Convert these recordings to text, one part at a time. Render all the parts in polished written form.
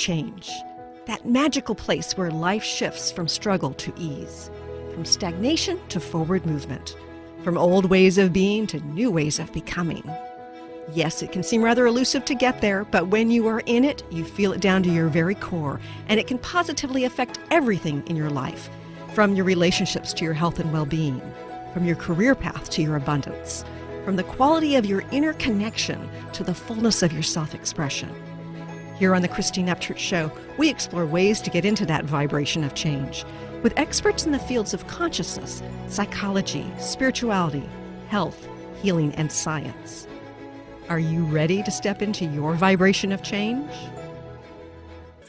change. That magical place where life shifts from struggle to ease, from stagnation to forward movement, from old ways of being to new ways of becoming. Yes, it can seem rather elusive to get there, but when you are in it, you feel it down to your very core, and it can positively affect everything in your life, from your relationships to your health and well-being, from your career path to your abundance, from the quality of your inner connection to the fullness of your self-expression. Here on the Christine Upchurch Show, we explore ways to get into that vibration of change with experts in the fields of consciousness, psychology, spirituality, health, healing, and science. Are you ready to step into your vibration of change?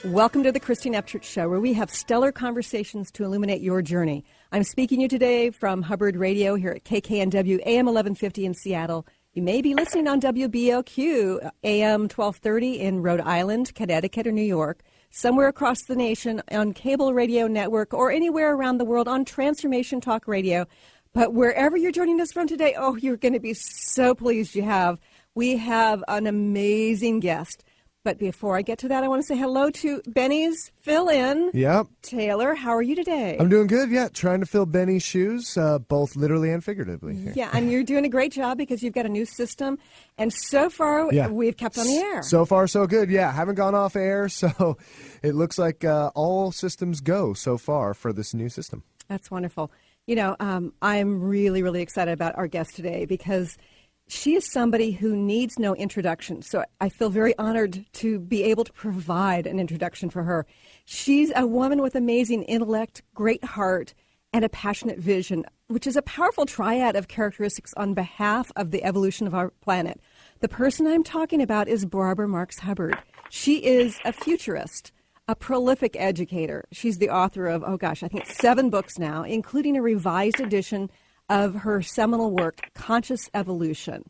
Welcome to the Christine Upchurch Show, where we have stellar conversations to illuminate your journey. I'm speaking to you today from Hubbard Radio here at KKNW AM 1150 in Seattle. You may be listening on WBOQ AM 1230 in Rhode Island, Connecticut, or New York, somewhere across the nation on cable radio network, or anywhere around the world on Transformation Talk Radio. But wherever you're joining us from today, you're going to be so pleased you have. We have an amazing guest. But before I get to that, I want to say hello to Benny's fill-in. Yep. Taylor, how are you today? I'm doing good, yeah. Trying to fill Benny's shoes, both literally and figuratively. Here. Yeah, and you're doing a great job because you've got a new system. And so far, we've kept on the air. So far, so good, yeah. Haven't gone off air, so it looks like all systems go so far for this new system. That's wonderful. You know, I'm really, really excited about our guest today because she is somebody who needs no introduction, so I feel very honored to be able to provide an introduction for her. She's a woman with amazing intellect, great heart, and a passionate vision, which is a powerful triad of characteristics on behalf of the evolution of our planet. The person I'm talking about is Barbara Marx Hubbard. She is a futurist, a prolific educator. She's the author of, I think 7 books now, including a revised edition of her seminal work, Conscious Evolution.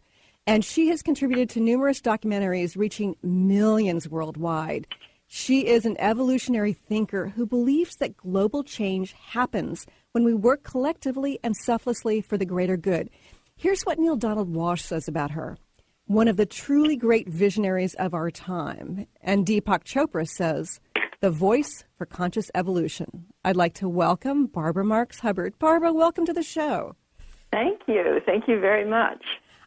And she has contributed to numerous documentaries reaching millions worldwide. She is an evolutionary thinker who believes that global change happens when we work collectively and selflessly for the greater good. Here's what Neil Donald Walsh says about her. One of the truly great visionaries of our time. And Deepak Chopra says, the voice for conscious evolution. I'd like to welcome Barbara Marx Hubbard. Barbara, welcome to the show. Thank you. Thank you very much.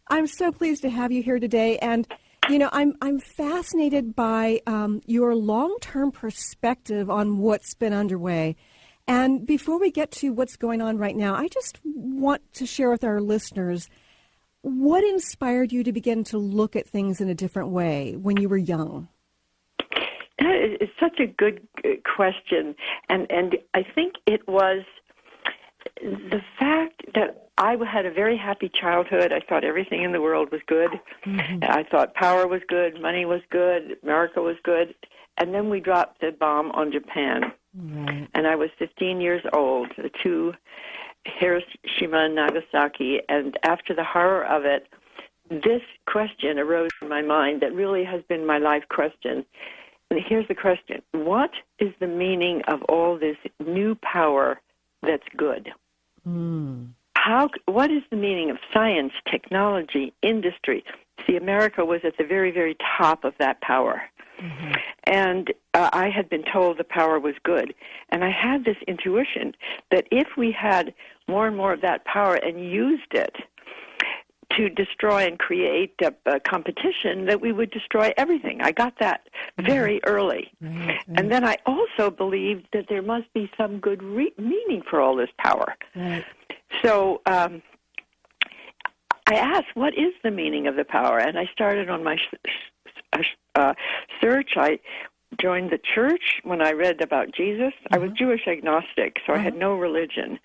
I'm so pleased to have you here today. And, you know, I'm fascinated by your long-term perspective on what's been underway. And before we get to what's going on right now, I just want to share with our listeners what inspired you to begin to look at things in a different way when you were young? It's such a good question. And I think it was the fact that I had a very happy childhood. I thought everything in the world was good. Mm-hmm. I thought power was good, money was good, America was good. And then we dropped the bomb on Japan. Right. And I was 15 years old, to Hiroshima and Nagasaki. And after the horror of it, this question arose in my mind that really has been my life question. And here's the question. What is the meaning of all this new power that's good? What is the meaning of science, technology, industry? See, America was at the very, very top of that power. Mm-hmm. And I had been told the power was good. And I had this intuition that if we had more and more of that power and used it to destroy and create a competition, that we would destroy everything. I got that very early. Right. And then I also believed that there must be some good meaning for all this power. Right. So I asked, what is the meaning of the power? And I started on my search. I joined the church when I read about Jesus. I was Jewish agnostic, so I had no religion.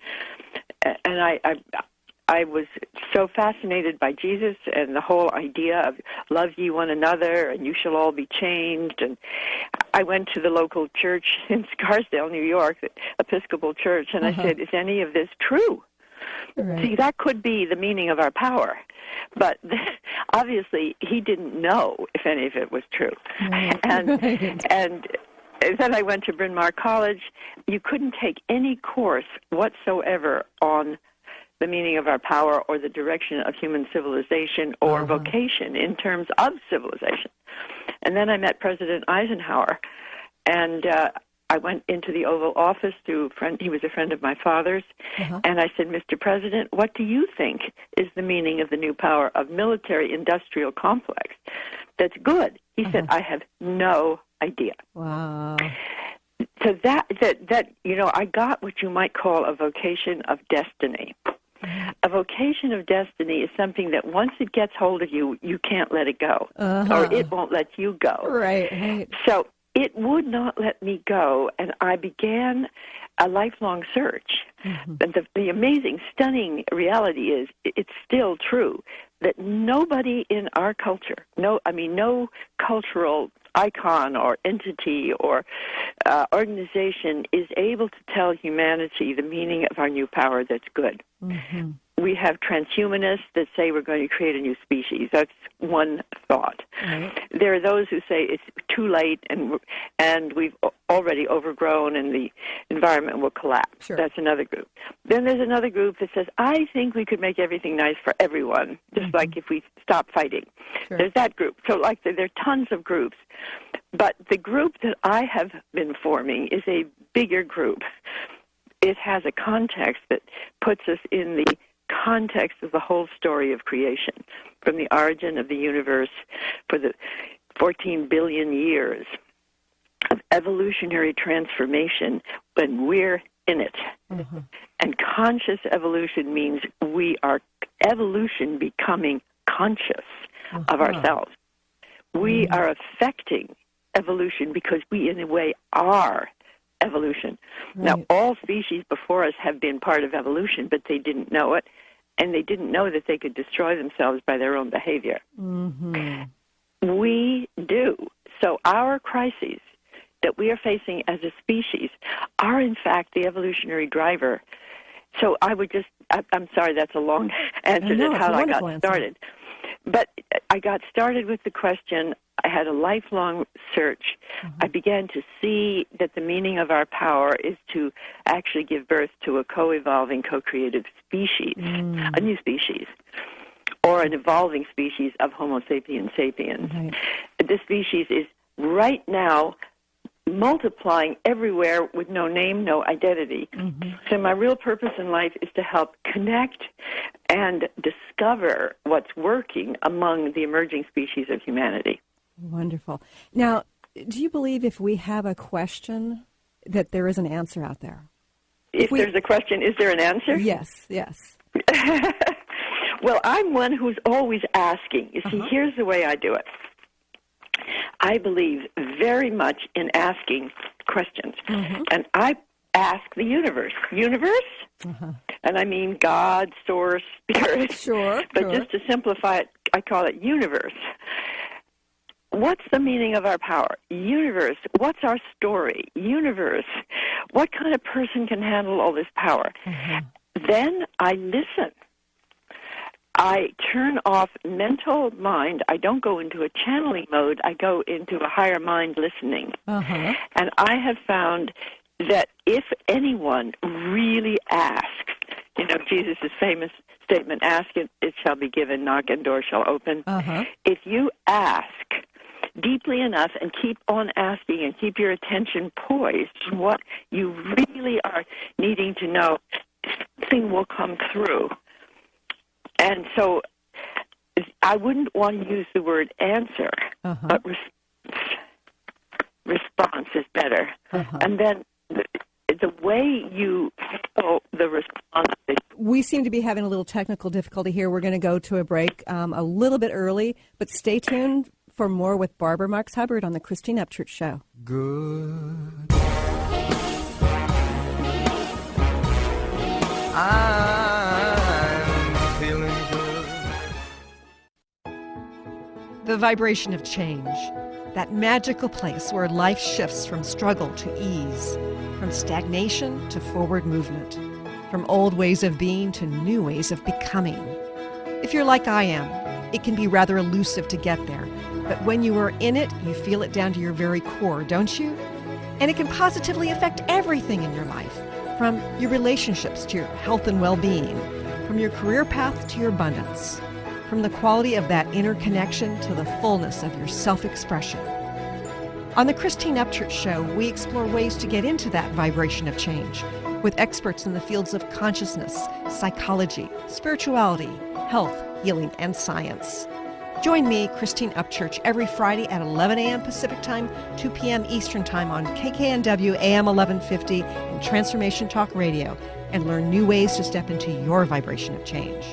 And I was so fascinated by Jesus and the whole idea of love ye one another and you shall all be changed. And I went to the local church in Scarsdale, New York, the Episcopal Church, and I said, is any of this true? Right. See, that could be the meaning of our power. But obviously he didn't know if any of it was true. Right. And then I went to Bryn Mawr College. You couldn't take any course whatsoever on the meaning of our power or the direction of human civilization or vocation in terms of civilization. And then I met President Eisenhower, And I went into the Oval Office to a friend. He was a friend of my father's. And I said, Mr. President, what do you think is the meaning of the new power of military-industrial complex that's good? He said, I have no idea. Wow. So that I got what you might call a vocation of destiny. A vocation of destiny is something that once it gets hold of you, you can't let it go, or it won't let you go. Right. So it would not let me go, and I began a lifelong search. And the amazing, stunning reality is it's still true that nobody in our culture, no cultural icon or entity or organization is able to tell humanity the meaning of our new power that's good. We have transhumanists that say we're going to create a new species. That's one thought. Right. There are those who say it's too late and we've already overgrown and the environment will collapse. Sure. That's another group. Then there's another group that says, I think we could make everything nice for everyone, just like if we stop fighting. Sure. There's that group. So there are tons of groups. But the group that I have been forming is a bigger group. It has a context that puts us in the context of the whole story of creation, from the origin of the universe for the 14 billion years of evolutionary transformation when we're in it. And conscious evolution means we are evolution becoming conscious of ourselves. We are affecting evolution because we, in a way, are evolution. Right. Now, all species before us have been part of evolution, but they didn't know it, and they didn't know that they could destroy themselves by their own behavior. We do. So our crises that we are facing as a species are, in fact, the evolutionary driver. So I'm sorry, that's a long answer to how I got started. But I got started with the question. I had a lifelong search. I began to see that the meaning of our power is to actually give birth to a co-evolving, co-creative species, a new species, or an evolving species of Homo sapiens sapiens. This species is right now multiplying everywhere with no name, no identity. So my real purpose in life is to help connect and discover what's working among the emerging species of humanity. Wonderful. Now, do you believe if we have a question that there is an answer out there? If there's a question, is there an answer? Yes. Well, I'm one who's always asking. You see, here's the way I do it. I believe very much in asking questions. And I ask the universe. And I mean God, source, spirit. Sure. Just to simplify it, I call it universe. What's the meaning of our power? Universe. What's our story? Universe. What kind of person can handle all this power? Then I listen. I turn off mental mind. I don't go into a channeling mode. I go into a higher mind listening. And I have found that if anyone really asks, Jesus' famous statement, ask and it shall be given, knock and door shall open. If you ask deeply enough and keep on asking and keep your attention poised on what you really are needing to know, something will come through. And so I wouldn't want to use the word answer, but response is better. And then the way you handle the response. We seem to be having a little technical difficulty here. We're going to go to a break a little bit early, but stay tuned for more with Barbara Marx Hubbard on the Christine Upchurch Show. Good. I'm feeling good. The vibration of change, that magical place where life shifts from struggle to ease, from stagnation to forward movement, from old ways of being to new ways of becoming. If you're like I am, it can be rather elusive to get there, but when you are in it, you feel it down to your very core, don't you? And it can positively affect everything in your life, from your relationships to your health and well-being, from your career path to your abundance, from the quality of that inner connection to the fullness of your self-expression. On the Christine Upchurch Show, we explore ways to get into that vibration of change with experts in the fields of consciousness, psychology, spirituality, health, healing, and science. Join me, Christine Upchurch, every Friday at 11 a.m. Pacific Time, 2 p.m. Eastern Time on KKNW AM 1150 and Transformation Talk Radio, and learn new ways to step into your vibration of change.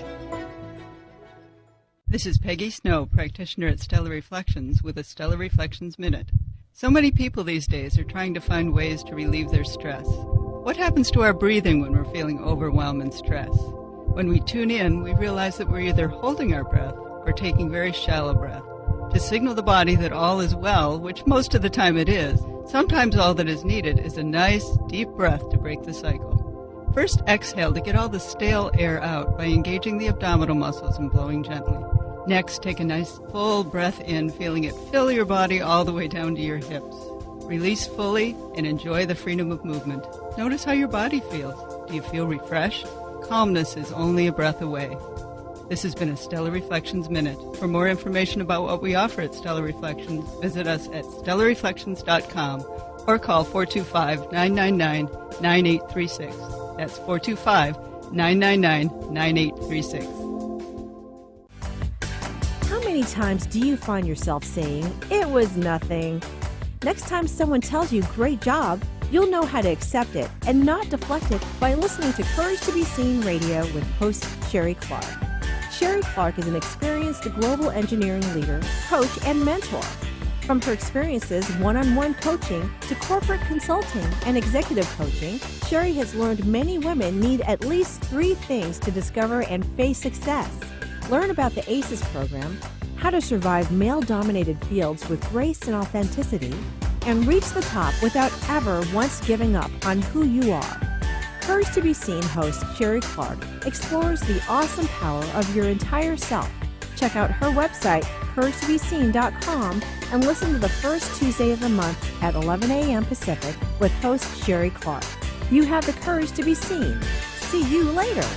This is Peggy Snow, practitioner at Stellar Reflections, with a Stellar Reflections Minute. So many people these days are trying to find ways to relieve their stress. What happens to our breathing when we're feeling overwhelm and stress? When we tune in, we realize that we're either holding our breath or taking very shallow breath to signal the body that all is well, which most of the time it is. Sometimes all that is needed is a nice, deep breath to break the cycle. First, exhale to get all the stale air out by engaging the abdominal muscles and blowing gently. Next, take a nice full breath in, feeling it fill your body all the way down to your hips. Release fully and enjoy the freedom of movement. Notice how your body feels. Do you feel refreshed? Calmness is only a breath away. This has been a Stellar Reflections Minute. For more information about what we offer at Stellar Reflections, visit us at stellarreflections.com or call 425-999-9836. That's 425-999-9836. How many times do you find yourself saying, "It was nothing"? Next time someone tells you, "Great job," you'll know how to accept it and not deflect it by listening to Courage to be Seen Radio with host Sherry Clark. Sherry Clark is an experienced global engineering leader, coach, and mentor. From her experiences one-on-one coaching to corporate consulting and executive coaching, Sherry has learned many women need at least 3 things to discover and face success. Learn about the ACES program, how to survive male-dominated fields with grace and authenticity, and reach the top without ever once giving up on who you are. Courage to be Seen host Sherry Clark explores the awesome power of your entire self. Check out her website, couragetobeseen.com, and listen to the first Tuesday of the month at 11 a.m. Pacific with host Sherry Clark. You have the courage to be seen. See you later.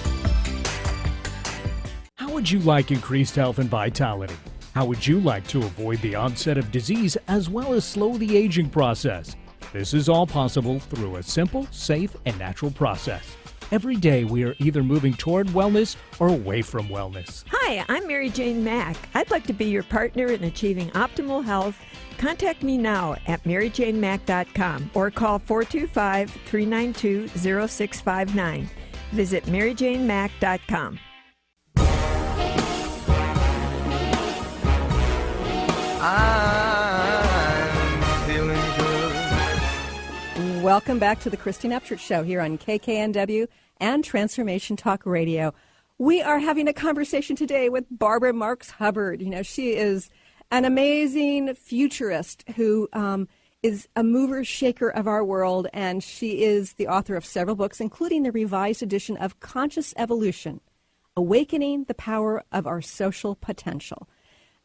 How would you like increased health and vitality? How would you like to avoid the onset of disease as well as slow the aging process? This is all possible through a simple, safe, and natural process. Every day we are either moving toward wellness or away from wellness. Hi, I'm Mary Jane Mack. I'd like to be your partner in achieving optimal health. Contact me now at maryjanemack.com or call 425-392-0659. Visit maryjanemack.com. I'm feeling good. Welcome back to the Christine Upchurch Show here on KKNW and Transformation Talk Radio. We are having a conversation today with Barbara Marx Hubbard. You know, she is an amazing futurist who is a mover shaker of our world, and she is the author of several books, including the revised edition of Conscious Evolution, Awakening the Power of Our Social Potential.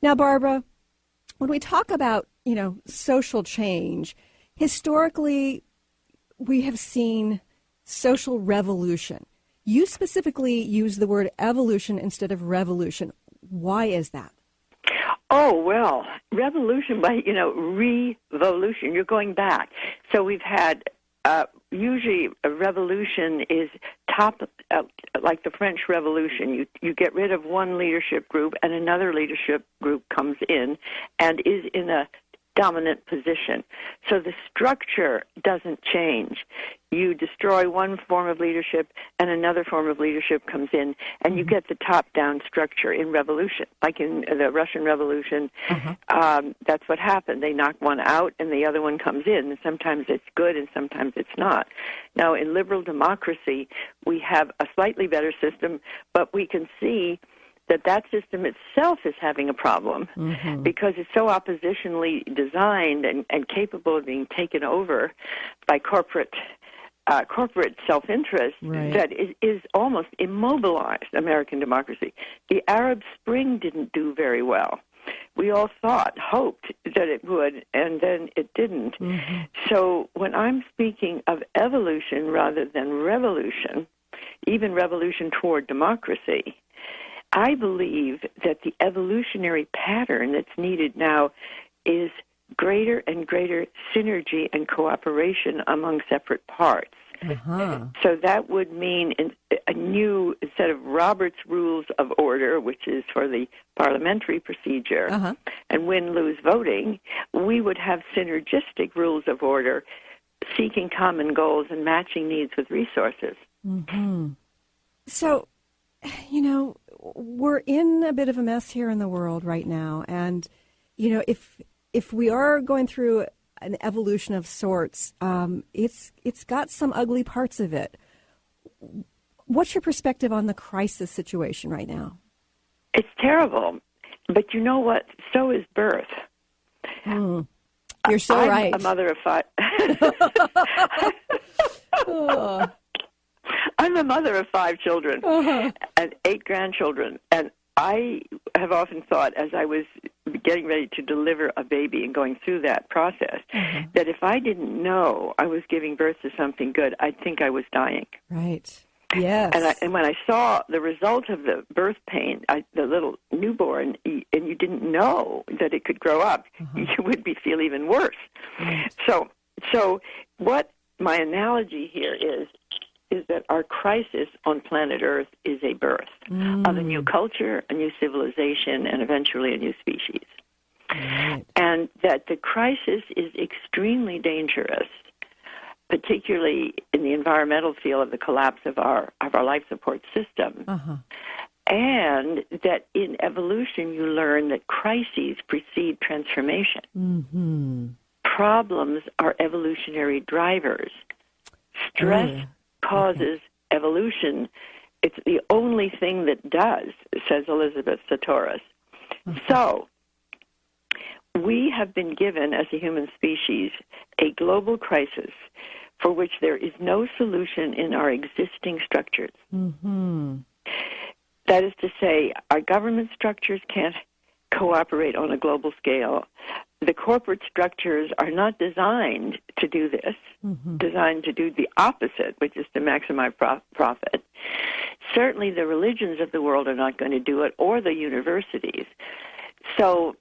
Now, Barbara, when we talk about, social change, historically, we have seen social revolution. You specifically use the word evolution instead of revolution. Why is that? Oh, well, revolution by, revolution. You're going back. So we've had, usually a revolution is like the French Revolution. You get rid of one leadership group and another leadership group comes in and is in a dominant position. So the structure doesn't change. You destroy one form of leadership and another form of leadership comes in, and you get the top-down structure in revolution. Like in the Russian Revolution, that's what happened. They knock one out and the other one comes in, and sometimes it's good and sometimes it's not. Now, in liberal democracy, we have a slightly better system, but we can see that system itself is having a problem because it's so oppositionally designed and capable of being taken over by corporate self-interest that is almost immobilized American democracy. The Arab Spring didn't do very well. We all hoped that it would, and then it didn't. So when I'm speaking of evolution rather than revolution, even revolution toward democracy, I believe that the evolutionary pattern that's needed now is greater and greater synergy and cooperation among separate parts. So that would mean a new, instead of Robert's Rules of Order, which is for the parliamentary procedure, and win-lose voting, we would have synergistic rules of order, seeking common goals and matching needs with resources. So, you know, we're in a bit of a mess here in the world right now, and you know, if we are going through an evolution of sorts, it's got some ugly parts of it. What's your perspective on the crisis situation right now? It's terrible, but you know what? So is birth. You're so I'm right. a mother of 5. I'm a mother of 5 children and 8 grandchildren, and I have often thought, as I was getting ready to deliver a baby and going through that process, that if I didn't know I was giving birth to something good, I'd think I was dying. Right. Yes. And when I saw the result of the birth pain, the little newborn, and you didn't know that it could grow up, you would feel even worse. Right. So what my analogy here is that our crisis on planet Earth is a birth of a new culture, a new civilization, and eventually a new species. Right. And that the crisis is extremely dangerous, particularly in the environmental field of the collapse of our life support system. And that in evolution you learn that crises precede transformation. Problems are evolutionary drivers. Stress causes evolution. It's the only thing that does, says Elizabeth Sahtouris. So we have been given, as a human species, a global crisis for which there is no solution in our existing structures. That is to say, our government structures can't cooperate on a global scale. The corporate structures are not designed to do this, designed to do the opposite, which is to maximize profit. Certainly the religions of the world are not going to do it, or the universities. So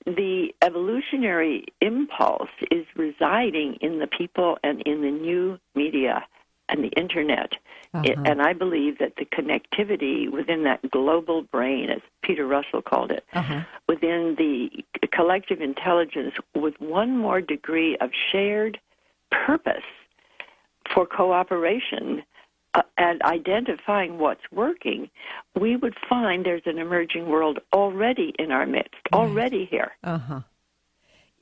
the evolutionary impulse is residing in the people and in the new media and the Internet. And I believe that the connectivity within that global brain, as Peter Russell called it, within the collective intelligence with one more degree of shared purpose for cooperation and identifying what's working, we would find there's an emerging world already in our midst, already here.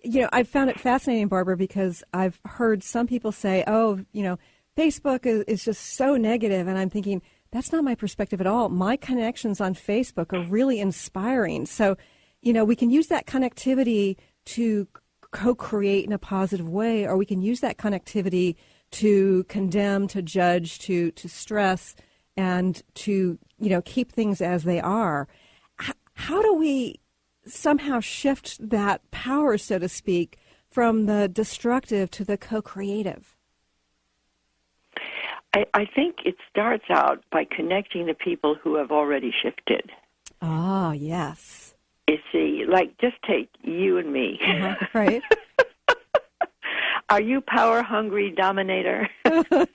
You know, I found it fascinating, Barbara, because I've heard some people say, oh, you know, Facebook is just so negative, and I'm thinking, that's not my perspective at all. My connections on Facebook are really inspiring. So, you know, we can use that connectivity to co-create in a positive way, or we can use that connectivity to condemn, to judge, to stress, and to, you know, keep things as they are. How do we somehow shift that power, so to speak, from the destructive to the co-creative? I think it starts out by connecting the people who have already shifted. Ah, yes. You see, like, just take you and me. Right. Are you power-hungry dominator? No.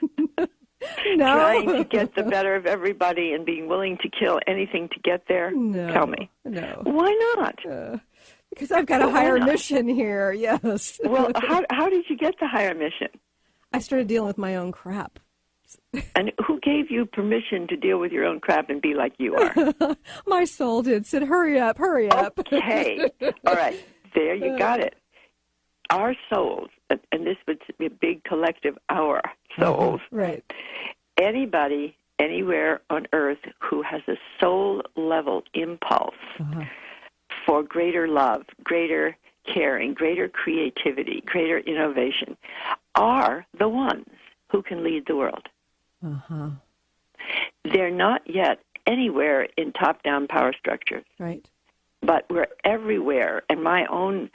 Trying to get the better of everybody and being willing to kill anything to get there? No. Tell me. No. Why not? Because I've got a higher mission here, yes. Well, how did you get the higher mission? I started dealing with my own crap. And who gave you permission to deal with your own crap and be like you are? My soul did. Said, hurry up, hurry up. Okay. All right. There you got it. Our souls, and this would be a big collective, our souls. Right. Anybody, anywhere on earth who has a soul-level impulse for greater love, greater caring, greater creativity, greater innovation, are the ones who can lead the world. They're not yet anywhere in top-down power structures. Right. But we're everywhere, and my own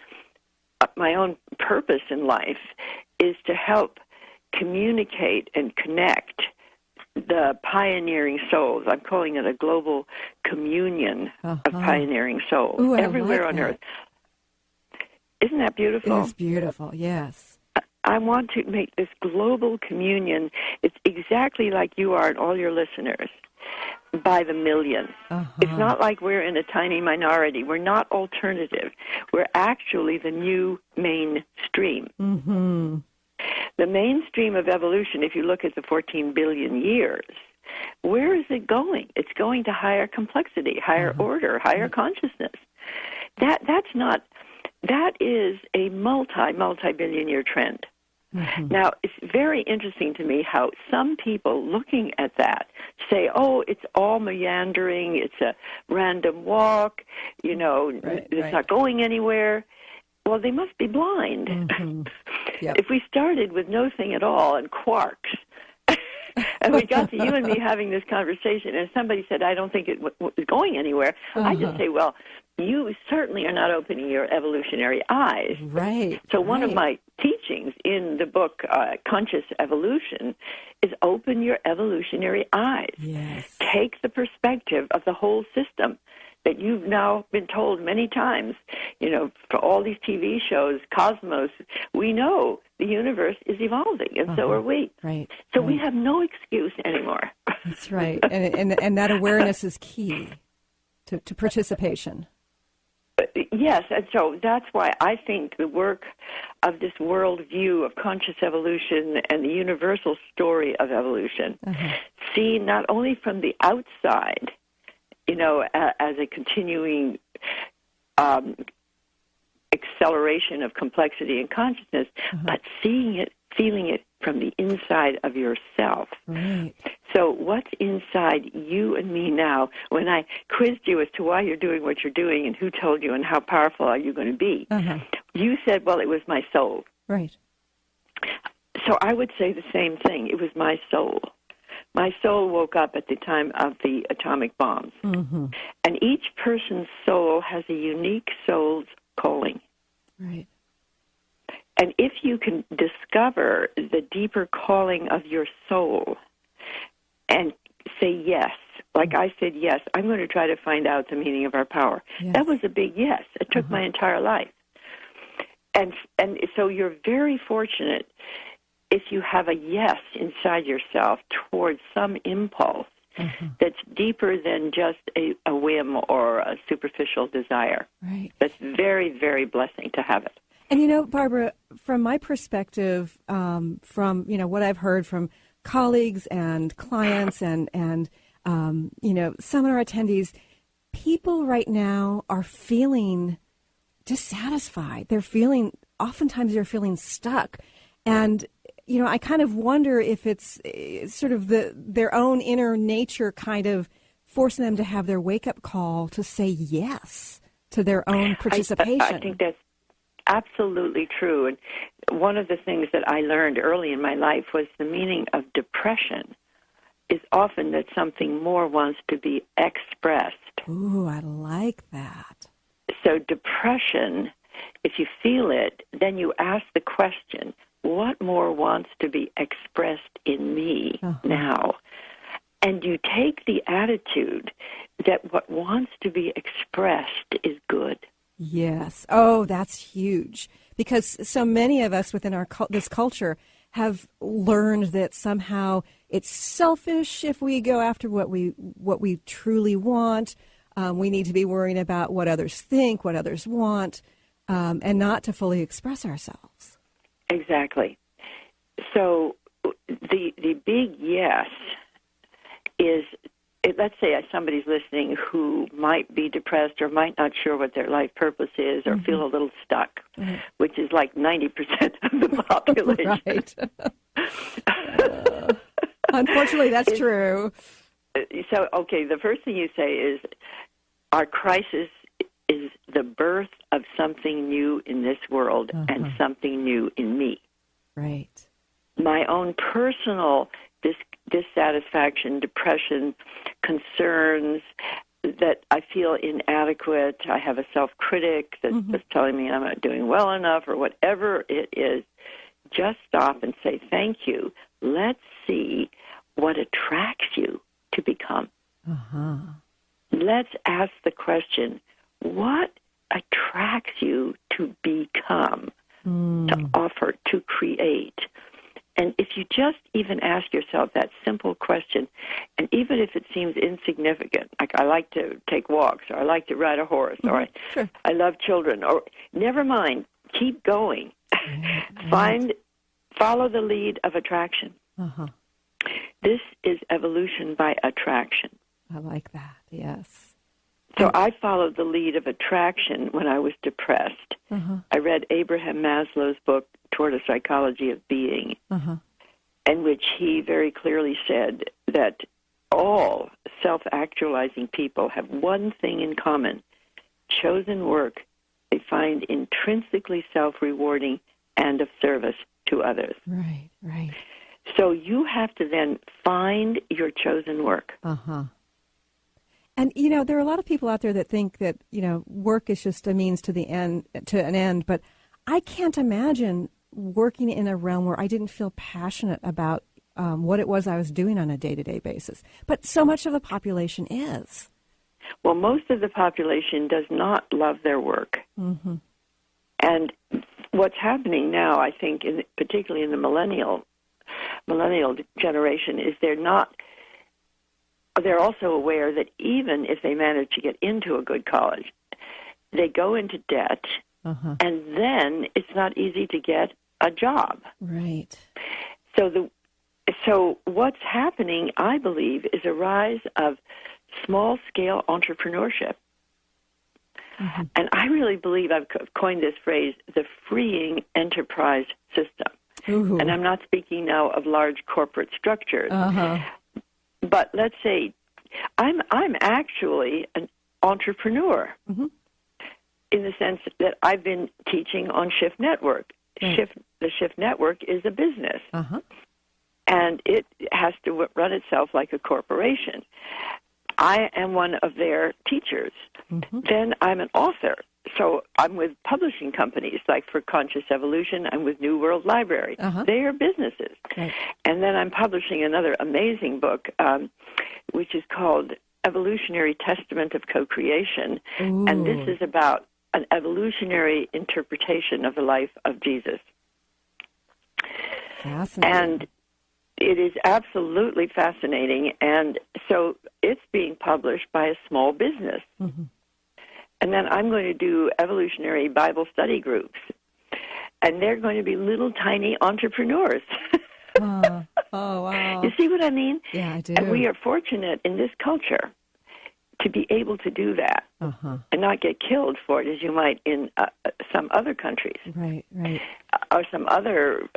purpose in life is to help communicate and connect the pioneering souls. I'm calling it a global communion of pioneering souls everywhere on earth. Isn't that beautiful? It's beautiful, yes. I want to make this global communion. It's exactly like you are and all your listeners, by the millions. It's not like we're in a tiny minority. We're not alternative. We're actually the new mainstream. Mm-hmm. The mainstream of evolution, if you look at the 14 billion years, where is it going? It's going to higher complexity, higher order, higher consciousness. That is a multi-billion year trend. Mm-hmm. Now, it's very interesting to me how some people looking at that say, oh, it's all meandering, it's a random walk, it's not going anywhere. Well, they must be blind. Mm-hmm. Yep. If we started with no thing at all and quarks, and we got to you and me having this conversation, and somebody said, I don't think it was going anywhere, I just say, well, you certainly are not opening your evolutionary eyes. Right. So one of my teachings in the book, Conscious Evolution, is open your evolutionary eyes. Yes. Take the perspective of the whole system that you've now been told many times, for all these TV shows, Cosmos, we know the universe is evolving, and so are we. Right. So we have no excuse anymore. That's right. And that awareness is key to participation. Yes, and so that's why I think the work of this world view of conscious evolution and the universal story of evolution, seen not only from the outside, as a continuing acceleration of complexity and consciousness, but seeing it, feeling it from the inside of yourself. Right. So what's inside you and me now? When I quizzed you as to why you're doing what you're doing and who told you and how powerful are you going to be, you said, well, it was my soul. Right. So I would say the same thing. It was my soul. My soul woke up at the time of the atomic bombs. Mm-hmm. And each person's soul has a unique soul's calling. Right. And if you can discover the deeper calling of your soul and say yes, like I said yes, I'm going to try to find out the meaning of our power. Yes. That was a big yes. It took my entire life. And so you're very fortunate if you have a yes inside yourself towards some impulse that's deeper than just a whim or a superficial desire. Right. That's very, very blessing to have it. And Barbara, from my perspective, from what I've heard from colleagues and clients and seminar attendees, people right now are feeling dissatisfied. Oftentimes they're feeling stuck. And, I kind of wonder if it's sort of their own inner nature kind of forcing them to have their wake-up call to say yes to their own participation. I think that's absolutely true. And one of the things that I learned early in my life was the meaning of depression is often that something more wants to be expressed. Ooh, I like that. So depression, if you feel it, then you ask the question, what more wants to be expressed in me now? And you take the attitude that what wants to be expressed is good. Yes. Oh, that's huge. Because so many of us within this culture have learned that somehow it's selfish if we go after what we truly want. We need to be worrying about what others think, what others want, and not to fully express ourselves. Exactly. So the big yes is, let's say somebody's listening who might be depressed or might not sure what their life purpose is or feel a little stuck, which is like 90% of the population. Right. Unfortunately, that's true. So, okay, the first thing you say is our crisis is the birth of something new in this world and something new in me. Right. My own personal dissatisfaction, depression, concerns, that I feel inadequate, I have a self-critic that's telling me I'm not doing well enough or whatever it is, just stop and say, thank you. Let's see what attracts you to become. Let's ask the question, what attracts you to become? become, to offer, to create. And if you just even ask yourself that simple question, and even if it seems insignificant, like I like to take walks, or I like to ride a horse, or I love children, or never mind, keep going. Follow the lead of attraction. This is evolution by attraction. I like that, yes. So I followed the lead of attraction when I was depressed. I read Abraham Maslow's book, Toward a Psychology of Being, in which he very clearly said that all self-actualizing people have one thing in common: chosen work they find intrinsically self-rewarding and of service to others. Right, right. So you have to then find your chosen work. And, you know, there are a lot of people out there that think that, you know, work is just a means to an end. But I can't imagine working in a realm where I didn't feel passionate about what it was I was doing on a day-to-day basis. But so much of the population is. Well, most of the population does not love their work. And what's happening now, I think, particularly in the millennial generation, is they're also aware that even if they manage to get into a good college, they go into debt, and then it's not easy to get a job. Right. So what's happening, I believe, is a rise of small-scale entrepreneurship. And I really believe I've coined this phrase, the freeing enterprise system. And I'm not speaking now of large corporate structures. But let's say I'm actually an entrepreneur in the sense that I've been teaching on Shift Network. The Shift Network is a business, and it has to run itself like a corporation. I am one of their teachers. Then I'm an author. So I'm with publishing companies, like for Conscious Evolution, I'm with New World Library. They are businesses. And then I'm publishing another amazing book, which is called Evolutionary Testament of Co-Creation. And this is about an evolutionary interpretation of the life of Jesus. Fascinating. And it is absolutely fascinating. And so it's being published by a small business. And then I'm going to do evolutionary Bible study groups. And they're going to be little tiny entrepreneurs. Oh, wow. You see what I mean? Yeah, I do. And we are fortunate in this culture to be able to do that and not get killed for it as you might in some other countries. Right, right. Or some other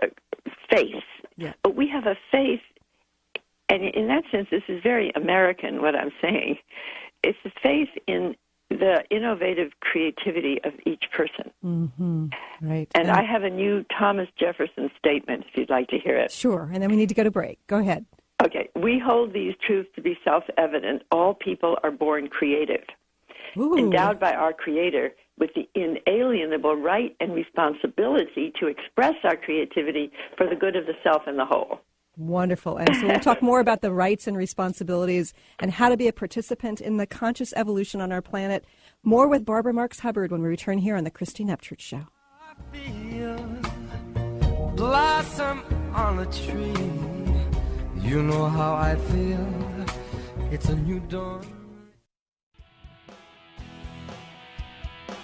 faith. Yeah. But we have a faith, and in that sense, this is very American, what I'm saying. It's a faith in the innovative creativity of each person. Right. And I have a new Thomas Jefferson statement, if you'd like to hear it. Sure, and then we need to go to break. Go ahead. Okay. We hold these truths to be self-evident. All people are born creative, endowed by our Creator with the inalienable right and responsibility to express our creativity for the good of the self and the whole. Wonderful. And so we'll talk more about the rights and responsibilities and how to be a participant in the conscious evolution on our planet. More with Barbara Marx Hubbard when we return here on the Christine Upchurch Show. I feel blossom on a tree. You know how I feel. It's a new dawn.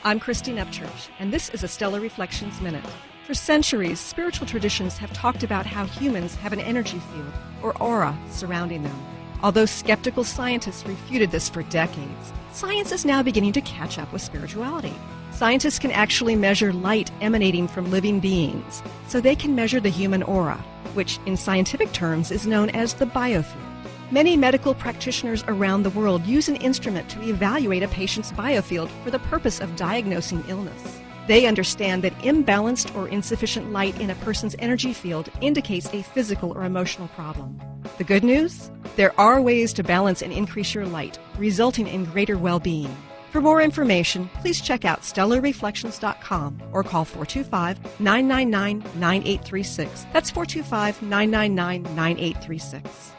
I'm Christine Upchurch, and this is a Stellar Reflections Minute. For centuries, spiritual traditions have talked about how humans have an energy field, or aura, surrounding them. Although skeptical scientists refuted this for decades, science is now beginning to catch up with spirituality. Scientists can actually measure light emanating from living beings, so they can measure the human aura, which in scientific terms is known as the biofield. Many medical practitioners around the world use an instrument to evaluate a patient's biofield for the purpose of diagnosing illness. They understand that imbalanced or insufficient light in a person's energy field indicates a physical or emotional problem. The good news? There are ways to balance and increase your light, resulting in greater well-being. For more information, please check out stellarreflections.com or call 425-999-9836. That's 425-999-9836.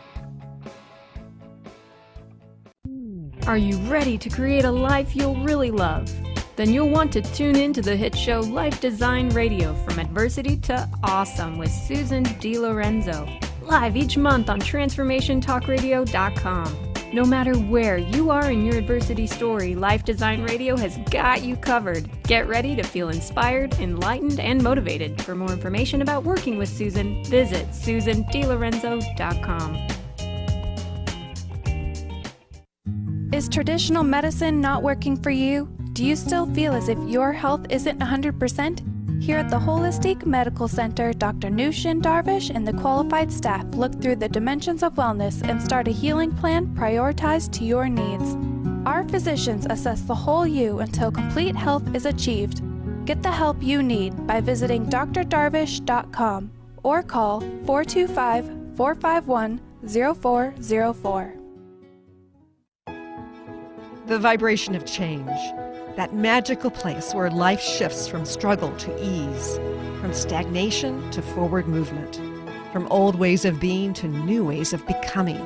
Are you ready to create a life you'll really love? Then you'll want to tune in to the hit show Life Design Radio, From Adversity to Awesome with Susan DiLorenzo, live each month on TransformationTalkRadio.com. No matter where you are in your adversity story, Life Design Radio has got you covered. Get ready to feel inspired, enlightened, and motivated. For more information about working with Susan, visit SusanDiLorenzo.com. Is traditional medicine not working for you? Do you still feel as if your health isn't 100%? Here at the Holistic Medical Center, Dr. Nushin Darvish and the qualified staff look through the dimensions of wellness and start a healing plan prioritized to your needs. Our physicians assess the whole you until complete health is achieved. Get the help you need by visiting drdarvish.com or call 425-451-0404. The vibration of change. That magical place where life shifts from struggle to ease, from stagnation to forward movement, from old ways of being to new ways of becoming.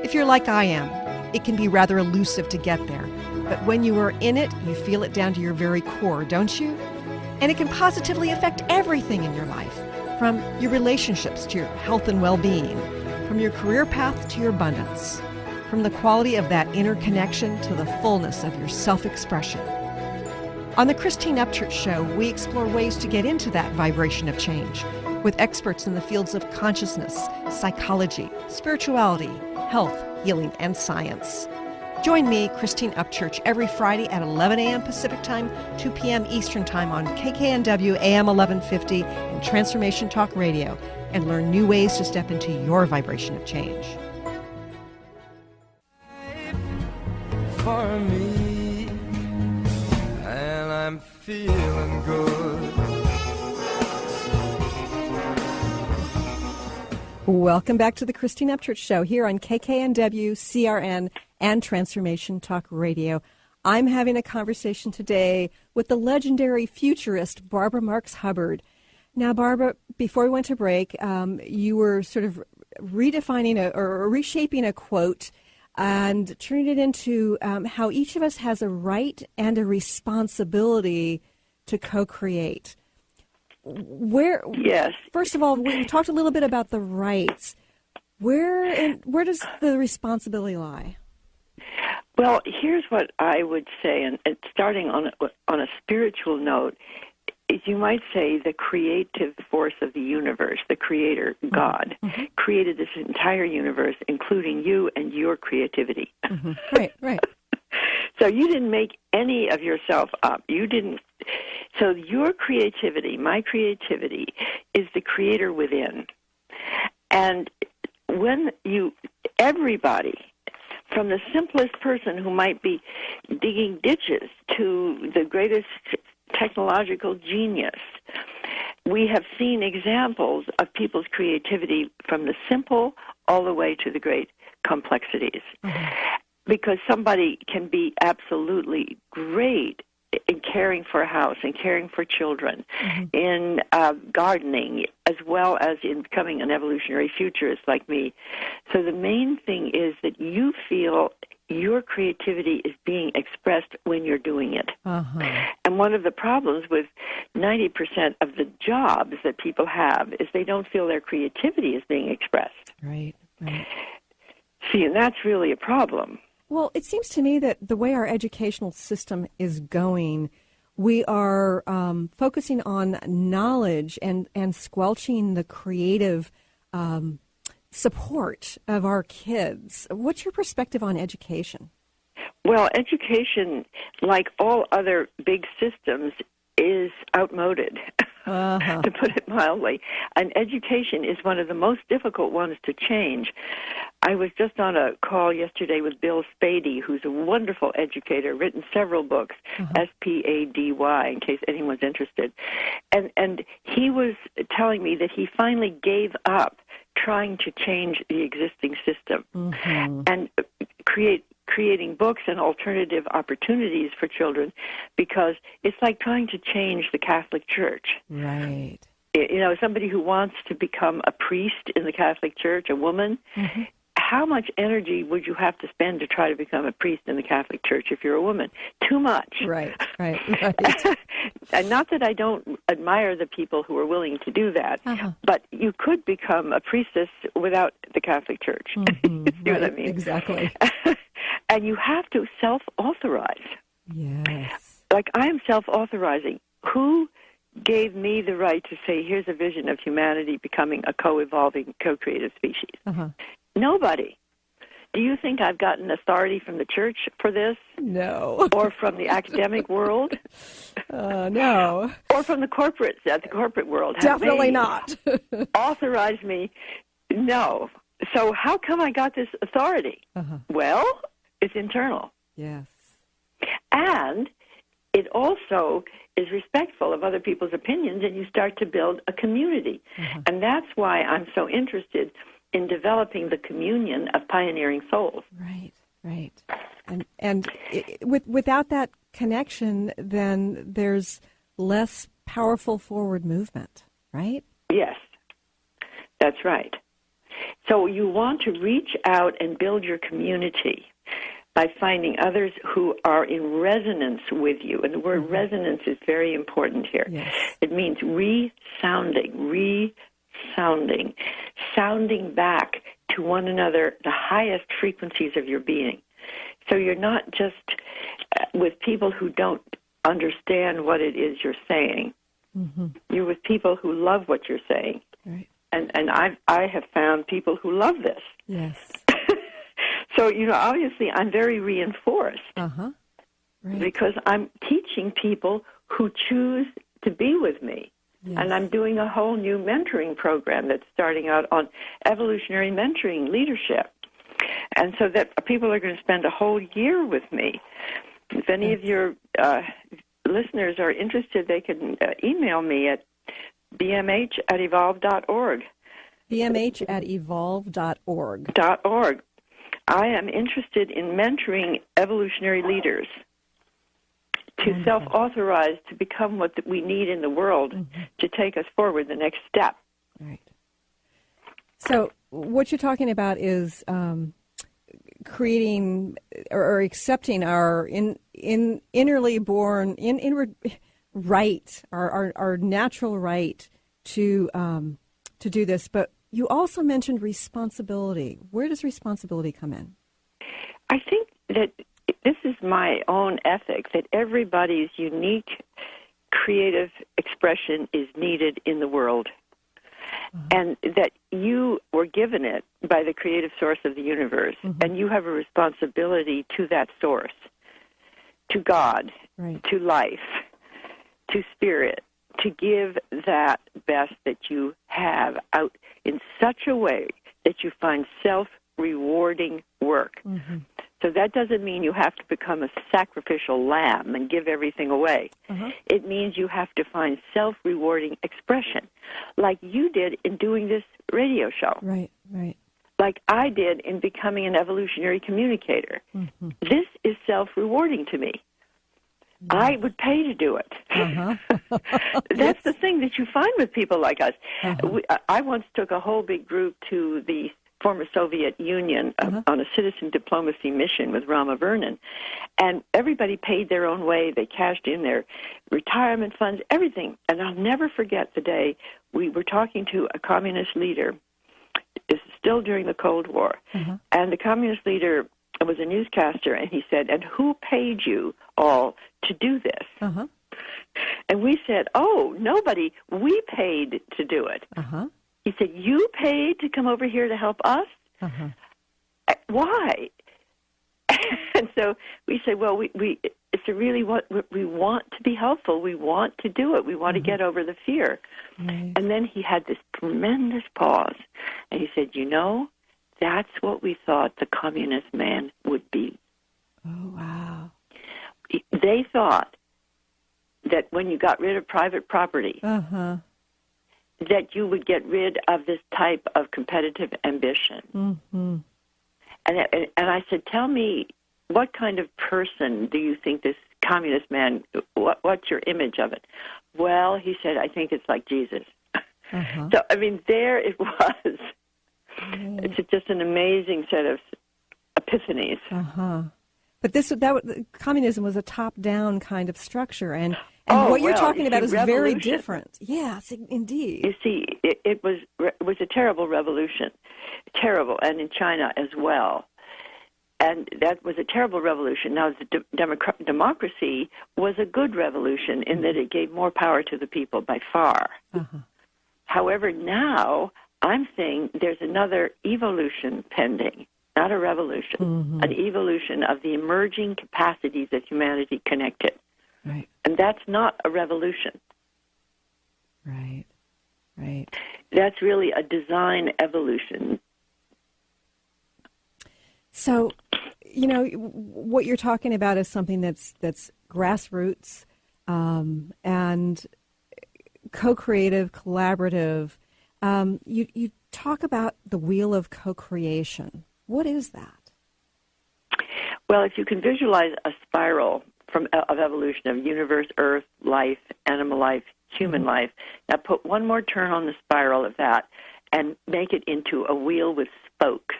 If you're like I am, it can be rather elusive to get there, but when you are in it, you feel it down to your very core, don't you? And it can positively affect everything in your life, from your relationships to your health and well-being, from your career path to your abundance, from the quality of that inner connection to the fullness of your self-expression. On the Christine Upchurch Show, we explore ways to get into that vibration of change with experts in the fields of consciousness, psychology, spirituality, health, healing, and science. Join me, Christine Upchurch, every Friday at 11 a.m. Pacific Time, 2 p.m. Eastern Time on KKNW AM 1150 and Transformation Talk Radio, and learn new ways to step into your vibration of change. For me, and I'm feeling good. Welcome back to the Christine Upchurch Show here on KKNW, CRN, and Transformation Talk Radio. I'm having a conversation today with the legendary futurist Barbara Marx Hubbard. Now, Barbara, before we went to break, you were sort of redefining or reshaping a quote and turning it into how each of us has a right and a responsibility to co-create. Yes. First of all, we talked a little bit about the rights. Where does the responsibility lie? Well, here's what I would say, and starting on a spiritual note, is you might say the creative force of the universe, the creator, God, created this entire universe, including you and your creativity. Right. So you didn't make any of yourself up. You didn't. So your creativity, my creativity, is the creator within. And when everybody, from the simplest person who might be digging ditches to the greatest technological genius, we have seen examples of people's creativity from the simple all the way to the great complexities. Because somebody can be absolutely great in caring for a house and caring for children, in gardening, as well as in becoming an evolutionary futurist like me. So the main thing is that you feel your creativity is being expressed when you're doing it. And one of the problems with 90% of the jobs that people have is they don't feel their creativity is being expressed. Right. See, and that's really a problem. Well, it seems to me that the way our educational system is going, we are focusing on knowledge and squelching the creative support of our kids. What's your perspective on education? Well, education, like all other big systems, is outmoded, to put it mildly. And education is one of the most difficult ones to change. I was just on a call yesterday with Bill Spady, who's a wonderful educator, written several books, S-P-A-D-Y, in case anyone's interested. And he was telling me that he finally gave up trying to change the existing system and creating books and alternative opportunities for children, because it's like trying to change the Catholic Church. Right. You know, somebody who wants to become a priest in the Catholic Church, a woman, how much energy would you have to spend to try to become a priest in the Catholic Church if you're a woman? Too much. Right. And not that I don't admire the people who are willing to do that, but you could become a priestess without the Catholic Church. See what I mean? Exactly. And you have to self-authorize. Yes. Like, I am self-authorizing. Who gave me the right to say, here's a vision of humanity becoming a co-evolving, co-creative species? Nobody. Do you think I've gotten authority from the church for this? No. Or from the academic world? No. Or from the corporate world? Definitely not. Authorize me? No. So how come I got this authority? Well, it's internal. Yes. And it also is respectful of other people's opinions, and you start to build a community. And that's why I'm so interested in developing the communion of pioneering souls. Right. And without that connection, then there's less powerful forward movement, right? Yes, that's right. So you want to reach out and build your community by finding others who are in resonance with you. And the word resonance is very important here. Yes. It means resounding, sounding back to one another the highest frequencies of your being. So you're not just with people who don't understand what it is you're saying. You're with people who love what you're saying. Right. And I have found people who love this. Yes. So, obviously I'm very reinforced. Right. Because I'm teaching people who choose to be with me. Yes. And I'm doing a whole new mentoring program that's starting out on evolutionary mentoring leadership. And so that people are going to spend a whole year with me. If any of your listeners are interested, they can email me at bmh@evolve.org. bmh@evolve.org. I am interested in mentoring evolutionary leaders to self-authorize to become what we need in the world to take us forward the next step. Right. So what you're talking about is creating or accepting our innerly born, inward right, our natural right to do this. But you also mentioned responsibility. Where does responsibility come in? I think that this is my own ethic, that everybody's unique creative expression is needed in the world. And that you were given it by the creative source of the universe, and you have a responsibility to that source, to God, to life, to spirit, to give that best that you have out in such a way that you find self-rewarding work. So that doesn't mean you have to become a sacrificial lamb and give everything away. It means you have to find self-rewarding expression, like you did in doing this radio show. Right. Like I did in becoming an evolutionary communicator. This is self-rewarding to me. I would pay to do it. That's the thing that you find with people like us. I once took a whole big group to the former Soviet Union on a citizen diplomacy mission with Rama Vernon, and everybody paid their own way. They cashed in their retirement funds, everything. And I'll never forget the day we were talking to a communist leader. This is still during the Cold War, and the communist leader was a newscaster, and he said, "And who paid you all to do this?" And we said, "Oh, nobody. We paid to do it." He said, "You paid to come over here to help us? Why?" And so we said, "Well, it's really what we want to be helpful. We want to do it. We want to get over the fear." And then he had this tremendous pause, and he said, "That's what we thought the communist man would be." Oh, wow. They thought that when you got rid of private property, that you would get rid of this type of competitive ambition. And I said, "Tell me, what kind of person do you think this communist man, what's your image of it?" "Well," he said, "I think it's like Jesus." So, I mean, there it was. It's just an amazing set of epiphanies. But communism was a top-down kind of structure, and what you're talking about is very different. Yes, indeed. You see, it was a terrible revolution, terrible, and in China as well. And that was a terrible revolution. Now, the democracy was a good revolution in that it gave more power to the people by far. However, now I'm saying there's another evolution pending, not a revolution, an evolution of the emerging capacities of humanity connected. Right. And that's not a revolution. Right. That's really a design evolution. So, what you're talking about is something that's grassroots and co-creative, collaborative. You talk about the wheel of co-creation. What is that? Well, if you can visualize a spiral of evolution of universe, earth, life, animal life, human life, now put one more turn on the spiral of that and make it into a wheel with spokes.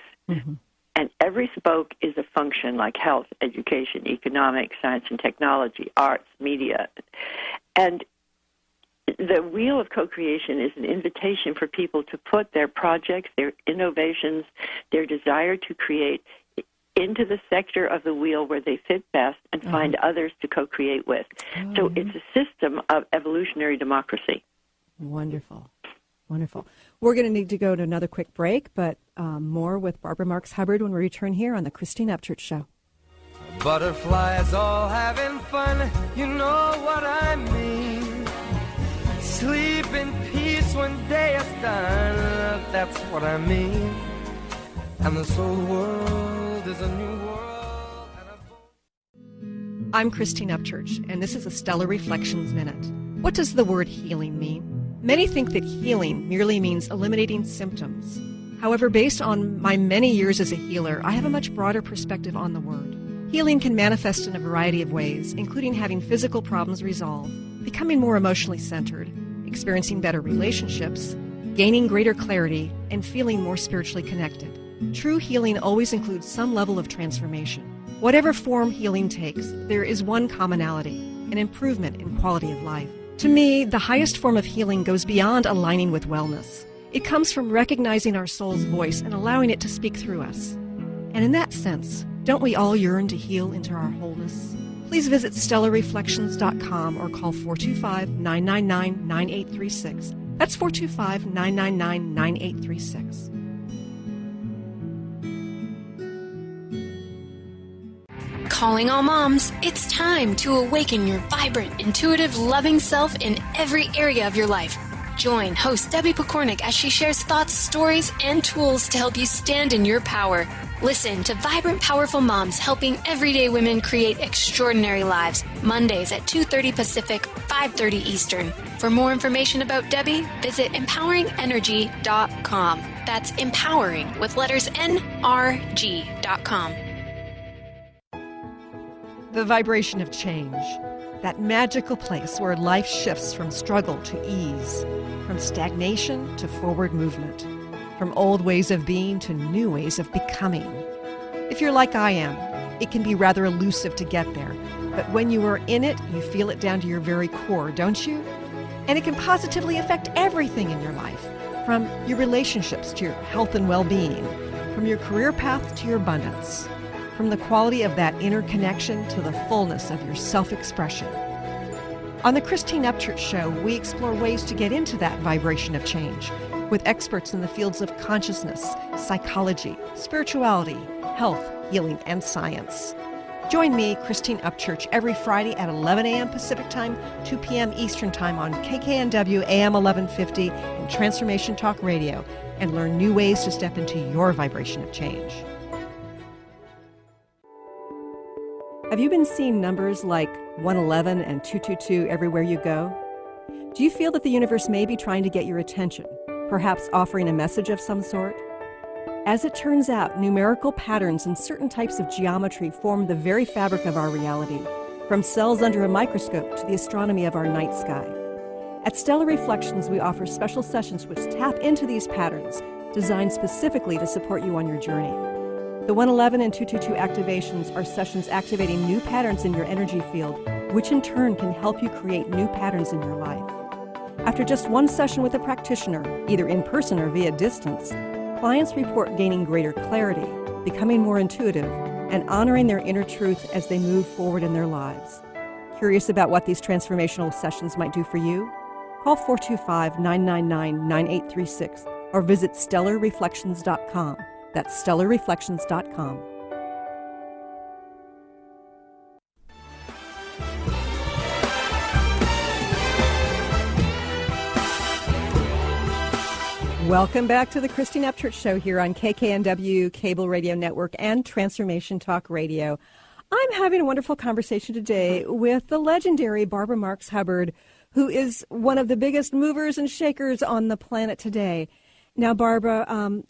And every spoke is a function like health, education, economics, science and technology, arts, media. And the wheel of co-creation is an invitation for people to put their projects, their innovations, their desire to create into the sector of the wheel where they fit best and find others to co-create with. So it's a system of evolutionary democracy. Wonderful. We're going to need to go to another quick break, but more with Barbara Marx Hubbard when we return here on the Christine Upchurch Show. Butterflies all having fun, you know what I mean. Sleep in peace when day is done, that's what I mean. And this whole world is a new world. I'm Christine Upchurch, and this is a Stellar Reflections Minute. What does the word healing mean? Many think that healing merely means eliminating symptoms. However, based on my many years as a healer, I have a much broader perspective on the word. Healing can manifest in a variety of ways, including having physical problems resolved, becoming more emotionally centered, experiencing better relationships, gaining greater clarity, and feeling more spiritually connected. True healing always includes some level of transformation. Whatever form healing takes, there is one commonality, an improvement in quality of life. To me, the highest form of healing goes beyond aligning with wellness. It comes from recognizing our soul's voice and allowing it to speak through us. And in that sense, don't we all yearn to heal into our wholeness? Please visit stellarreflections.com or call 425-999-9836. That's 425-999-9836. Calling all moms, it's time to awaken your vibrant, intuitive, loving self in every area of your life. Join host Debbie Pokornik as she shares thoughts, stories, and tools to help you stand in your power. Listen to Vibrant, Powerful Moms helping everyday women create extraordinary lives. Mondays at 2:30 Pacific, 5:30 Eastern. For more information about Debbie, visit empoweringenergy.com. That's empowering with letters NRG.com. The vibration of change, that magical place where life shifts from struggle to ease, from stagnation to forward movement, from old ways of being to new ways of becoming. If you're like I am, it can be rather elusive to get there, but when you are in it, you feel it down to your very core, don't you? And it can positively affect everything in your life, from your relationships to your health and well-being, from your career path to your abundance, from the quality of that inner connection to the fullness of your self-expression. On the Christine Upchurch Show, we explore ways to get into that vibration of change with experts in the fields of consciousness, psychology, spirituality, health, healing, and science. Join me, Christine Upchurch, every Friday at 11 a.m. Pacific Time, 2 p.m. Eastern Time on KKNW AM 1150 and Transformation Talk Radio, and learn new ways to step into your vibration of change. Have you been seeing numbers like 111 and 222 everywhere you go? Do you feel that the universe may be trying to get your attention, perhaps offering a message of some sort? As it turns out, numerical patterns and certain types of geometry form the very fabric of our reality, from cells under a microscope to the astronomy of our night sky. At Stellar Reflections, we offer special sessions which tap into these patterns to designed specifically to support you on your journey. The 111 and 222 activations are sessions activating new patterns in your energy field, which in turn can help you create new patterns in your life. After just one session with a practitioner, either in person or via distance, clients report gaining greater clarity, becoming more intuitive, and honoring their inner truth as they move forward in their lives. Curious about what these transformational sessions might do for you? Call 425-999-9836 or visit stellarreflections.com. That's stellarreflections.com. Welcome back to the Christine Upchurch Show here on KKNW Cable Radio Network and Transformation Talk Radio. I'm having a wonderful conversation today with the legendary Barbara Marx Hubbard, who is one of the biggest movers and shakers on the planet today. Now, Barbara,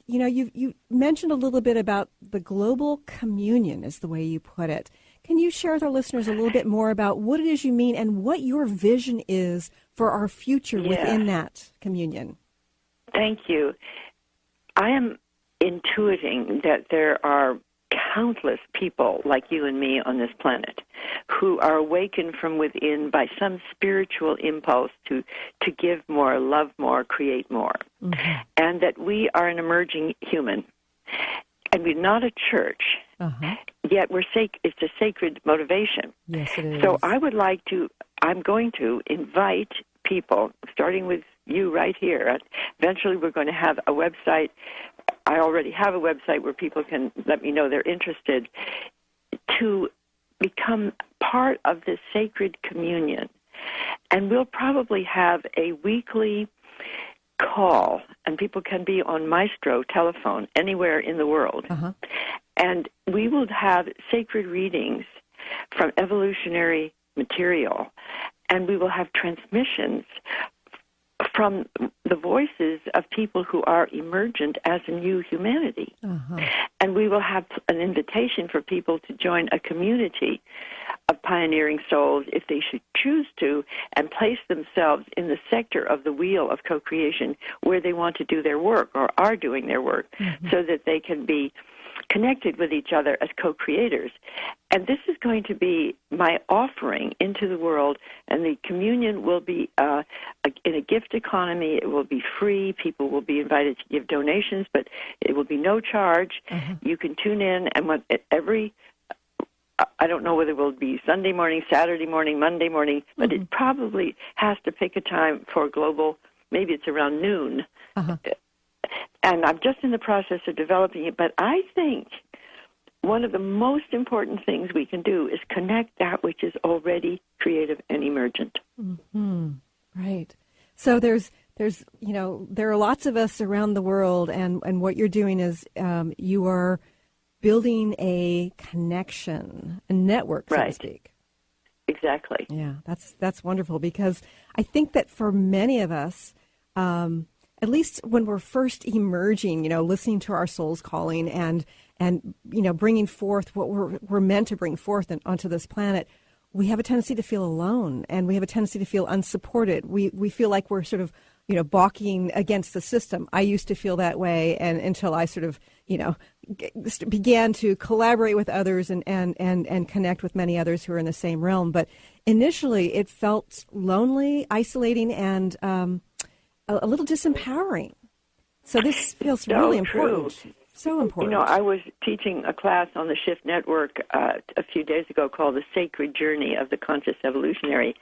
you mentioned a little bit about the global communion, is the way you put it. Can you share with our listeners a little bit more about what it is you mean and what your vision is for our future within that communion? Thank you. I am intuiting that there are countless people like you and me on this planet who are awakened from within by some spiritual impulse to give more, love more, create more. Mm-hmm. And that we are an emerging human. And we're not a church, yet it's a sacred motivation. Yes, it is. So I'm going to invite people, starting with you right here. Eventually we're going to have a website. I already have a website where people can let me know they're interested to become part of this sacred communion. And we'll probably have a weekly call, and people can be on Maestro telephone anywhere in the world. And we will have sacred readings from evolutionary material, and we will have transmissions from the voices of people who are emergent as a new humanity. And we will have an invitation for people to join a community of pioneering souls if they should choose to, and place themselves in the sector of the wheel of co-creation where they want to do their work or are doing their work, so that they can be connected with each other as co-creators. And this is going to be my offering into the world, and the communion will be in a gift economy. It will be free. People will be invited to give donations, but it will be no charge. You can tune in, and I don't know whether it will be Sunday morning, Saturday morning, Monday morning, but it probably has to pick a time for global, maybe it's around noon. And I'm just in the process of developing it, but I think one of the most important things we can do is connect that which is already creative and emergent. Right. So there are lots of us around the world, and what you're doing is you are building a connection, a network, so to speak. Exactly. Yeah, that's wonderful, because I think that for many of us, at least when we're first emerging, listening to our soul's calling and bringing forth what we're meant to bring forth onto this planet, we have a tendency to feel alone, and we have a tendency to feel unsupported. We feel like we're sort of, balking against the system. I used to feel that way, and until I sort of, began to collaborate with others and connect with many others who are in the same realm. But initially, it felt lonely, isolating, and a little disempowering. So this feels really important. True. So important. I was teaching a class on the Shift Network a few days ago called The Sacred Journey of the Conscious Evolutionary.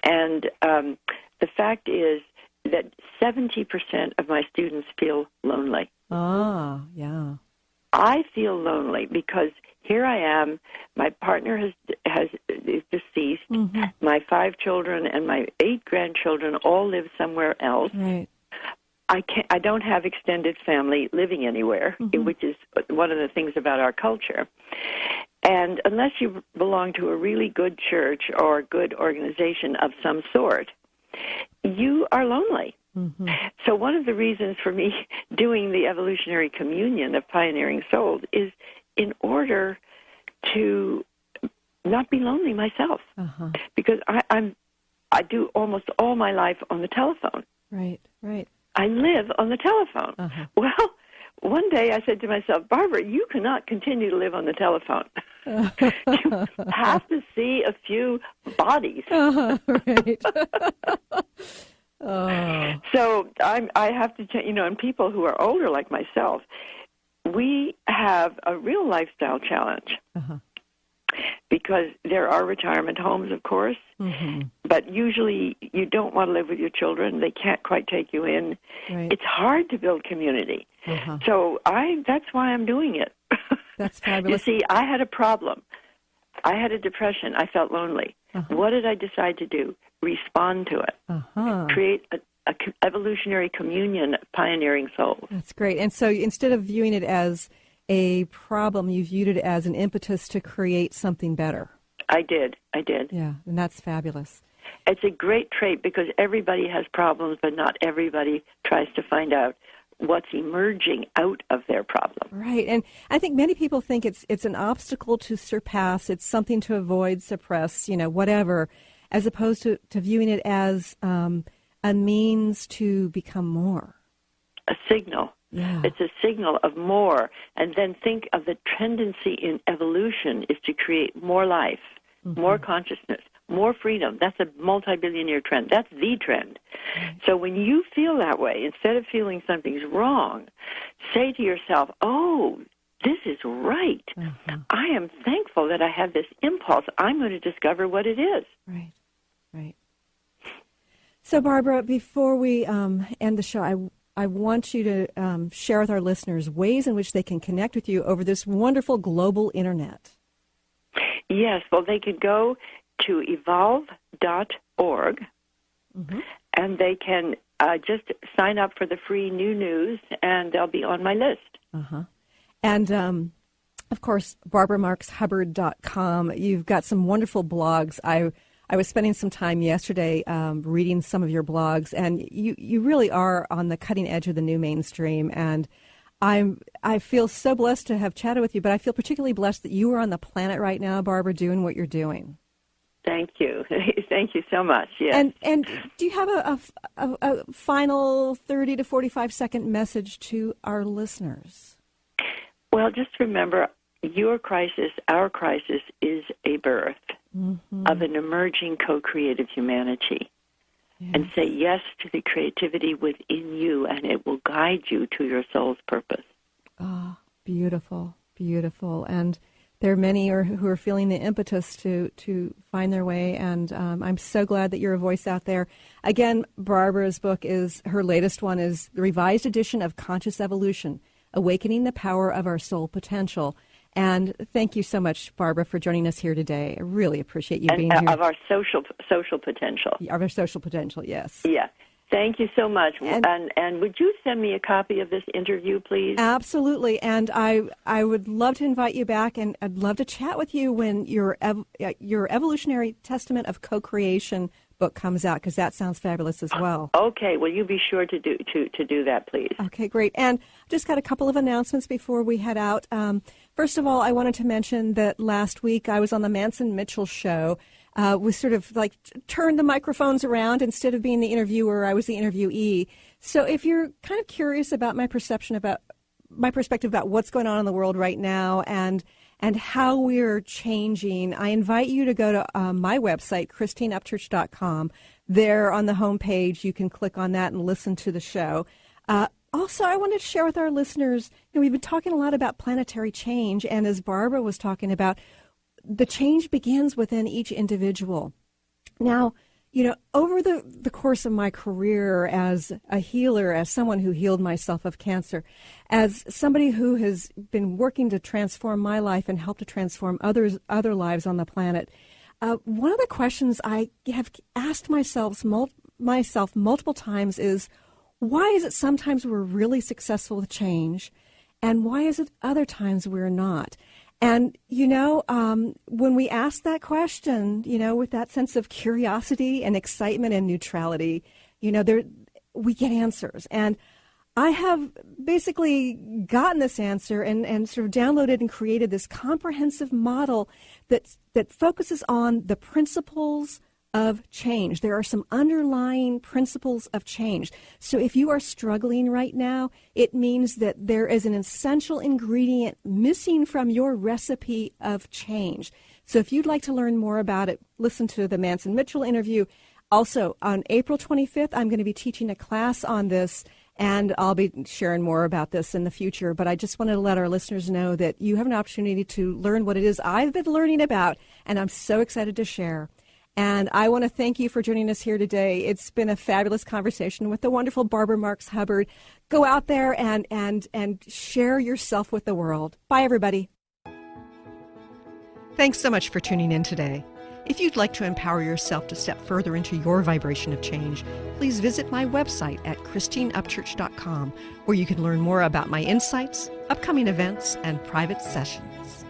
And the fact is that 70% of my students feel lonely. Yeah. I feel lonely because here I am. My partner is deceased. My 5 children and my 8 grandchildren all live somewhere else. Right. I don't have extended family living anywhere, which is one of the things about our culture. And unless you belong to a really good church or a good organization of some sort, you are lonely. So one of the reasons for me doing the evolutionary communion of pioneering souls is in order to not be lonely myself, because I do almost all my life on the telephone. Right. I live on the telephone. Well, one day I said to myself, Barbara, you cannot continue to live on the telephone. You have to see a few bodies. Right. Oh. So I have to, and people who are older like myself, we have a real lifestyle challenge. Because there are retirement homes, of course, but usually you don't want to live with your children. They can't quite take you in. Right. It's hard to build community. So that's why I'm doing it. That's fabulous. You see, I had a problem. I had a depression. I felt lonely. What did I decide to do? Respond to it. Create a evolutionary communion of pioneering souls. That's great. And so instead of viewing it as a problem, you viewed it as an impetus to create something better. I did. Yeah, and that's fabulous. It's a great trait because everybody has problems, but not everybody tries to find out what's emerging out of their problem. Right, and I think many people think it's an obstacle to surpass, it's something to avoid, suppress, whatever, as opposed to viewing it as a means to become more. A signal. Yeah. It's a signal of more. And then think of the tendency in evolution is to create more life, more consciousness, more freedom. That's a multi-billionaire trend. That's the trend. So when you feel that way, instead of feeling something's wrong, say to yourself, oh, this is right. I am thankful that I have this impulse. I'm going to discover what it is. Right. So, Barbara, before we end the show, I want you to share with our listeners ways in which they can connect with you over this wonderful global internet. Yes, well, they can go to evolve.org, and they can just sign up for the free new news, and they'll be on my list. And, of course, BarbaraMarxHubbard.com. You've got some wonderful blogs. I was spending some time yesterday reading some of your blogs, and you really are on the cutting edge of the new mainstream. And I feel so blessed to have chatted with you, but I feel particularly blessed that you are on the planet right now, Barbara, doing what you're doing. Thank you. Thank you so much. Yes. And do you have a final 30 to 45-second message to our listeners? Well, just remember, your crisis, our crisis, is a birth of an emerging co-creative humanity. And say yes to the creativity within you, and it will guide you to your soul's purpose. Oh, beautiful, beautiful. And there are many who are feeling the impetus to find their way, and I'm so glad that you're a voice out there. Again, Barbara's book her latest one is the revised edition of Conscious Evolution, Awakening the Power of Our Soul Potential. And thank you so much, Barbara, for joining us here today. I really appreciate you being here. Of our social potential. Of our social potential, yes. Yeah. Thank you so much. And would you send me a copy of this interview, please? Absolutely. And I would love to invite you back, and I'd love to chat with you when your Evolutionary Testament of Co-Creation book comes out, because that sounds fabulous as well. Okay. Well, you be sure to do that, please. Okay, great. And just got a couple of announcements before we head out. First of all, I wanted to mention that last week I was on the Manson Mitchell show. We sort of like turned the microphones around. Instead of being the interviewer, I was the interviewee. So if you're kind of curious about my perspective about what's going on in the world right now and how we're changing, I invite you to go to my website, ChristineUpchurch.com. There on the homepage, you can click on that and listen to the show. Also, I wanted to share with our listeners, we've been talking a lot about planetary change, and as Barbara was talking about, the change begins within each individual. Now, over the course of my career as a healer, as someone who healed myself of cancer, as somebody who has been working to transform my life and help to transform other lives on the planet, one of the questions I have asked myself multiple times is, why is it sometimes we're really successful with change, and why is it other times we're not? And, when we ask that question, with that sense of curiosity and excitement and neutrality, we get answers. And I have basically gotten this answer and sort of downloaded and created this comprehensive model that focuses on the principles of change. There are some underlying principles of change. So if you are struggling right now, it means that there is an essential ingredient missing from your recipe of change. So if you'd like to learn more about it, listen to the Manson Mitchell interview. Also, on April 25th, I'm going to be teaching a class on this, and I'll be sharing more about this in the future. But I just wanted to let our listeners know that you have an opportunity to learn what it is I've been learning about, and I'm so excited to share. And I want to thank you for joining us here today. It's been a fabulous conversation with the wonderful Barbara Marx Hubbard. Go out there and share yourself with the world. Bye, everybody. Thanks so much for tuning in today. If you'd like to empower yourself to step further into your vibration of change, please visit my website at christineupchurch.com, where you can learn more about my insights, upcoming events, and private sessions.